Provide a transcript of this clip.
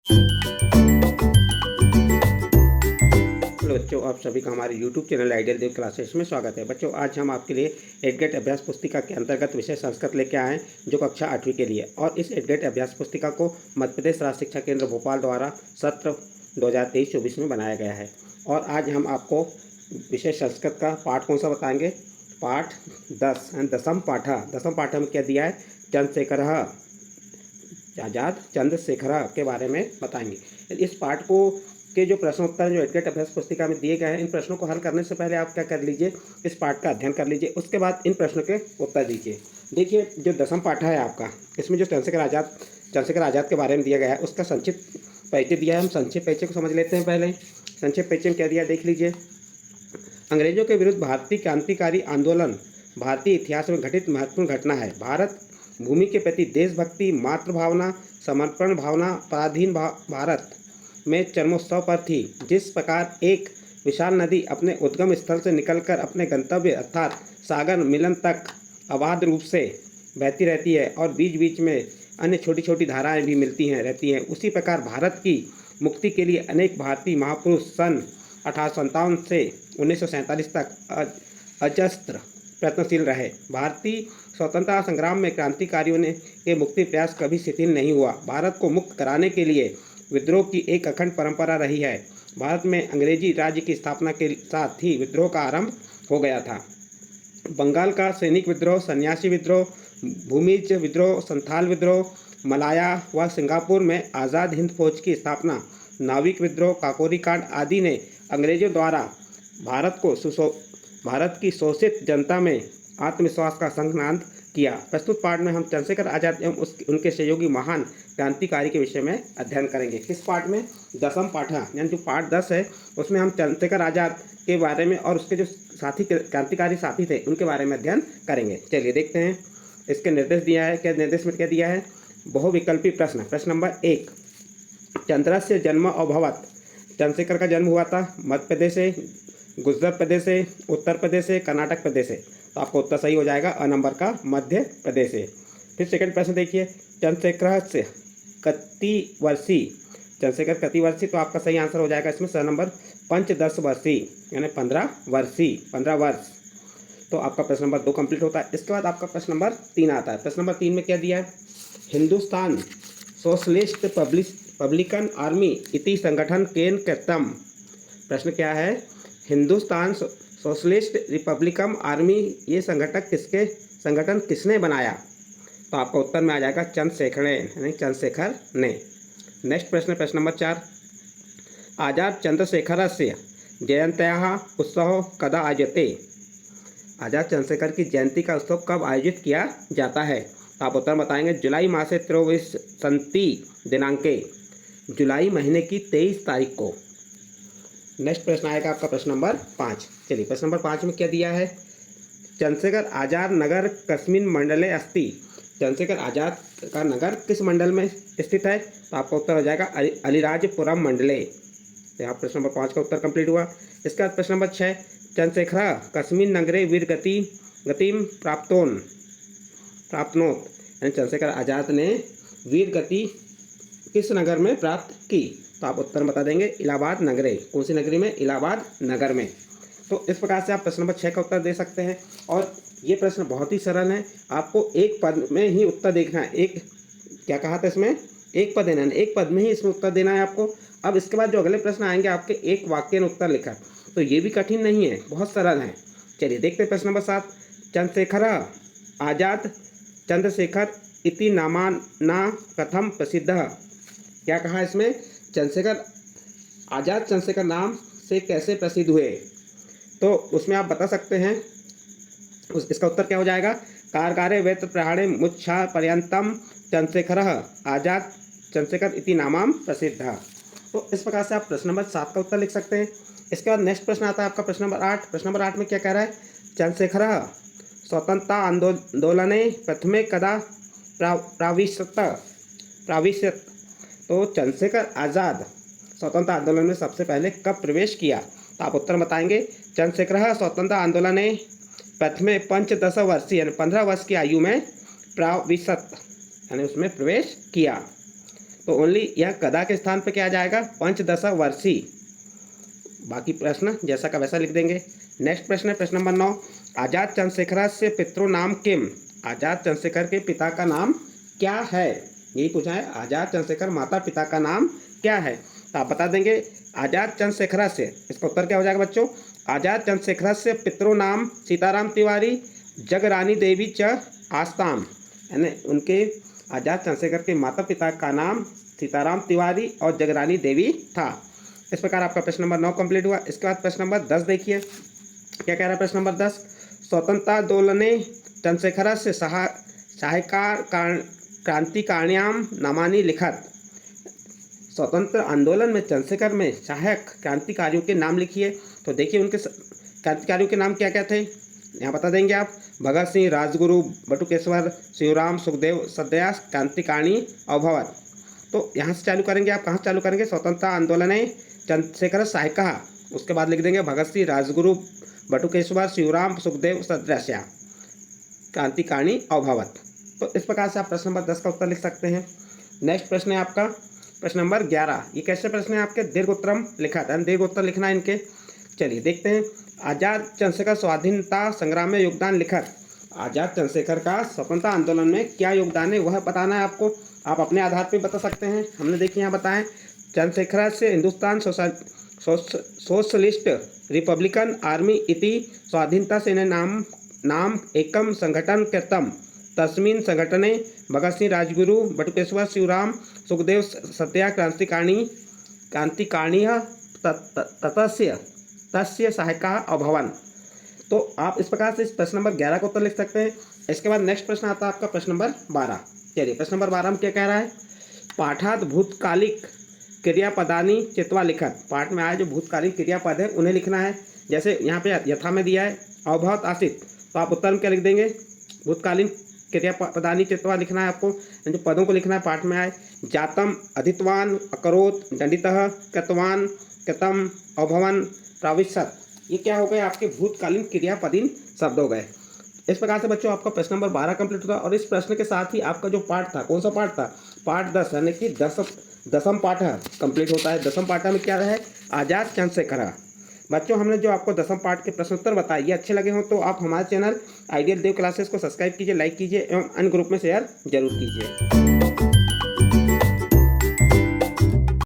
Hello बच्चों, आप सभी का हमारे YouTube चैनल आइडियल देव क्लासेस में स्वागत है। बच्चों, आज हम आपके लिए एडगेट अभ्यास पुस्तिका के अंतर्गत विषय संस्कृत लेके आए हैं, जो कक्षा 8वीं के लिए। और इस एडगेट अभ्यास पुस्तिका को मध्य प्रदेश राज्य शिक्षा केंद्र भोपाल द्वारा सत्र 2023-24 में बनाया गया है। और आज हम आपको विषय संस्कृत का पाठ कौन सा बताएंगे? पाठ 10 दसम पाठ में क्या दिया है? चंद्रशेखर आजाद चंद्रशेखर के बारे में बताएंगे। इस पाठ को के जो प्रश्नोत्तर जो एडगेट अभ्यास पुस्तिका में दिए गए हैं, इन प्रश्नों को हल करने से पहले आप क्या कर लीजिए, इस पाठ का अध्ययन कर लीजिए। उसके बाद इन प्रश्नों के उत्तर दीजिए। देखिए, जो दसम पाठ है आपका, इसमें जो चंद्रशेखर आजाद के बारे में दिया गया है, उसका संक्षिप्त परिचय दिया है। हम संक्षिप्त परिचय को समझ लेते हैं। पहले संक्षिप्त परिचय में क्या दिया, देख लीजिए। अंग्रेजों के विरुद्ध भारतीय क्रांतिकारी आंदोलन भारतीय इतिहास में घटित महत्वपूर्ण घटना है। भारत भूमि के प्रति देशभक्ति, मातृभावना, समर्पण भावना पराधीन भारत में चरमोत्सव पर थी। जिस प्रकार एक विशाल नदी अपने उद्गम स्थल से निकलकर अपने गंतव्य अर्थात सागर मिलन तक अबाध रूप से बहती रहती है और बीच बीच में अन्य छोटी छोटी धाराएं भी मिलती रहती हैं, उसी प्रकार भारत की मुक्ति के लिए अनेक भारतीय महापुरुष सन 1857 से 1947 तक अजस्त्र प्रयत्नशील रहे। भारतीय स्वतंत्रता संग्राम में क्रांतिकारियों के मुक्ति प्रयास कभी शिथिल नहीं हुआ। भारत को मुक्त कराने के लिए विद्रोह की एक अखंड परंपरा रही है। भारत में अंग्रेजी राज्य की स्थापना के साथ ही विद्रोह का आरंभ हो गया था। बंगाल का सैनिक विद्रोह, सन्यासी विद्रोह, भूमिज विद्रोह, संथाल विद्रोह, मलाया व सिंगापुर में आज़ाद हिंद फौज की स्थापना, नाविक विद्रोह, काकोरी कांड आदि ने अंग्रेजों द्वारा भारत की शोषित जनता में आत्मविश्वास का संघनाद किया। प्रस्तुत पाठ में हम चंद्रशेखर आजाद एवं उसके सहयोगी महान क्रांतिकारी के विषय में अध्ययन करेंगे। किस पाठ में? दसम पाठ, यानी जो पाठ 10 है, उसमें हम चंद्रशेखर आजाद के बारे में और उसके जो क्रांतिकारी साथी थे उनके बारे में अध्ययन करेंगे। चलिए देखते हैं। इसके निर्देश दिया है, क्या निर्देश में क्या दिया है? बहुविकल्पी प्रश्न। प्रश्न नंबर 1, चंद्रस्य जन्म अभवत। चंद्रशेखर का जन्म हुआ था मध्य प्रदेश से, गुजरात प्रदेश से, उत्तर प्रदेश से, कर्नाटक प्रदेश से। तो आपका उत्तर सही हो जाएगा अ नंबर का, मध्य प्रदेश से। फिर सेकंड प्रश्न देखिए, चंद्रशेखर से कति वर्षी। चंद्रशेखर कति वर्षी, तो आपका सही आंसर हो जाएगा इसमें स नंबर 15 वर्षी, यानी 15 वर्ष। तो आपका प्रश्न नंबर 2 कंप्लीट होता है। इसके बाद आपका प्रश्न नंबर 3 आता है। प्रश्न नंबर 3 में क्या दिया है? हिंदुस्तान सोशलिस्ट पब्लिकन आर्मी इति संगठन केन कृतम। प्रश्न क्या है? हिंदुस्तान सोशलिस्ट रिपब्लिकन आर्मी, ये संगठन किसने बनाया? तो आपका उत्तर में आ जाएगा चंद्रशेखर ने। नेक्स्ट प्रश्न, प्रश्न नंबर 4, आजाद चंद्रशेखरस्य जयंत्याः उत्सव कदा आयोज्यते। आजाद चंद्रशेखर की जयंती का उत्सव कब आयोजित किया जाता है? तो आप उत्तर बताएंगे जुलाई मासे त्रयोविंशति दिनांके, जुलाई महीने की 23 तारीख को। नेक्स्ट प्रश्न आएगा आपका प्रश्न नंबर 5। चलिए, प्रश्न नंबर 5 में क्या दिया है? चंद्रशेखर आजाद नगर कस्मिन मंडले अस्ति। चंद्रशेखर आजाद का नगर किस मंडल में स्थित है? तो आपका उत्तर हो जाएगा अलीराजपुरम मंडले। तो यहाँ प्रश्न नंबर 5 का उत्तर कंप्लीट हुआ। इसके बाद प्रश्न नंबर 6, चंद्रशेखर कस्मिन नगरे वीर गतिम प्राप्तनोत। यानी चंद्रशेखर आजाद ने वीर गति किस नगर में प्राप्त की? तो आप उत्तर बता देंगे इलाहाबाद नगरे। कौन सी नगरी में? इलाहाबाद नगर में। तो इस प्रकार से आप प्रश्न नंबर 6 का उत्तर दे सकते हैं। और ये प्रश्न बहुत ही सरल है, आपको एक पद में ही उत्तर देखना है। एक क्या कहा था इसमें? एक पद देना है, एक पद में ही इसमें उत्तर देना है आपको। अब इसके बाद जो अगले प्रश्न आएंगे आपके एक वाक्य में उत्तर लिखा, तो ये भी कठिन नहीं है, बहुत सरल है। चलिए देखते हैं प्रश्न नंबर 7, चंद्रशेखर आजाद चंद्रशेखर इति नामाना कथम प्रसिद्ध। क्या कहा इसमें? चंद्रशेखर आजाद चंद्रशेखर नाम से कैसे प्रसिद्ध हुए? तो उसमें आप बता सकते हैं, इसका उत्तर क्या हो जाएगा? कारकारे वेत्र प्रहाणे मुच्छा पर्यंतम चंद्रशेखर आजाद चंद्रशेखर इति नामाम प्रसिद्ध। तो इस प्रकार से आप प्रश्न नंबर 7 का उत्तर लिख सकते हैं। इसके बाद नेक्स्ट प्रश्न आता है आपका प्रश्न नंबर 8। प्रश्न नंबर 8 में क्या कह रहा है? चंद्रशेखर स्वतंत्रता आंदोलने प्रथमे कदा प्राविशत। तो चंद्रशेखर आजाद स्वतंत्रता आंदोलन में सबसे पहले कब प्रवेश किया? तो आप उत्तर बताएंगे चंद्रशेखर स्वतंत्रता आंदोलने प्रथमे 15 वर्षीय यानी 15 वर्ष की आयु में प्राविशत, यानी उसमें प्रवेश किया। तो ओनली यह गदा के स्थान पे क्या आ जाएगा, पंचदश वर्षी। बाकी प्रश्न जैसा का वैसा लिख देंगे। नेक्स्ट प्रश्न है प्रश्न नंबर 9, आजाद चंद्रशेखर से पितृ नाम किम। आजाद चंद्रशेखर के पिता का नाम क्या है, यही पूछा है, आजाद चंद्रशेखर माता पिता का नाम क्या है। तो आप बता देंगे आजाद चंद्रशेखर से, इसका उत्तर क्या हो जाएगा बच्चों, आजाद चंद्रशेखर से पितृ नाम सीताराम तिवारी जगरानी देवी च आस्ताम, यानी उनके आजाद चंद्रशेखर के माता पिता का नाम सीताराम तिवारी और जगरानी देवी था। इस प्रकार आपका प्रश्न नंबर 9 कंप्लीट हुआ। इसके बाद प्रश्न नंबर 10 देखिए क्या कह रहा है प्रश्न नंबर 10, स्वतंत्रता आंदोलने चंद्रशेखर से सहायकार क्रांतिकार्याम नामानि लिखत। स्वतंत्र आंदोलन में चंद्रशेखर में सहायक क्रांतिकारियों के नाम लिखिए। तो देखिए उनके क्रांतिकारियों के नाम क्या क्या थे, यहाँ बता देंगे आप, भगत सिंह, राजगुरु, बटुकेश्वर, शिवराम, सुखदेव, सदया, क्रांतिकारिणी अभवत। तो यहाँ से चालू करेंगे, आप कहाँ से चालू करेंगे, स्वतंत्रता आंदोलन चंद्रशेखर सहायका, उसके बाद लिख देंगे भगत सिंह, राजगुरु, बटुकेश्वर, शिवराम, सुखदेव, सदस्या, क्रांतिकारिणी अभवत। तो इस प्रकार से आप प्रश्न नंबर 10 का उत्तर लिख सकते हैं। नेक्स्ट प्रश्न है आपका प्रश्न नंबर 11, ये कैसे प्रश्न है आपके, दीर्घ उत्तरम लिखा था, दीर्घ उत्तर लिखना है इनके। चलिए देखते हैं, आजाद चंद्रशेखर स्वाधीनता संग्राम में योगदान लिखत। आजाद चंद्रशेखर का स्वतंत्रता आंदोलन में क्या योगदान है वह बताना है आपको, आप अपने आधार पर बता सकते हैं। हमने देखिए यहाँ बताएं, चंद्रशेखर से हिंदुस्तान सोशलिस्ट रिपब्लिकन आर्मी इति स्वाधीनता सेना नाम एकम संगठन कृतम, तस्मिन् संगठने भगत सिंह, राजगुरु, बटुकेश्वर, शिवराम, सुखदेव, सत्या, क्रांतिकारिणी तस्य सहायका अभवन। तो आप इस प्रकार से इस प्रश्न नंबर 11 का उत्तर लिख सकते हैं। इसके बाद नेक्स्ट प्रश्न आता है आपका प्रश्न नंबर 12। चलिए प्रश्न नंबर 12 में क्या कह रहा है, पाठात भूतकालिक क्रियापदानी चित्वा लिखत। पाठ में आया जो भूतकालिक क्रियापद है उन्हें लिखना है। जैसे यहाँ पे यथा में दिया है अभवत आसित, तो आप उत्तर में क्या लिख देंगे, भूतकालीन क्रियापदानी चित्वा लिखना है आपको, जो पदों को लिखना है पाठ में आए, जातम, अधितवान, अकरोत, दंडितः, कृतवान, कृतम, अभवन, प्राविशत। ये क्या हो गए आपके भूतकालीन क्रियापदीन शब्द हो गए। इस प्रकार से बच्चों आपका प्रश्न नंबर 12 कंप्लीट होता है। और इस प्रश्न के साथ ही आपका जो पाठ था, कौन सा पाठ था, पाठ 10 यानी कि दसम पाठ कंप्लीट होता है। दसम पाठ में क्या है, आजाद चंद्रशेखर। बच्चों हमने जो आपको दसम पाठ के प्रश्नोत्तर बताए, ये अच्छे लगे हों तो आप हमारे चैनल आइडियल देव क्लासेस को सब्सक्राइब कीजिए, लाइक कीजिए एवं अन्य ग्रुप में शेयर जरूर कीजिए।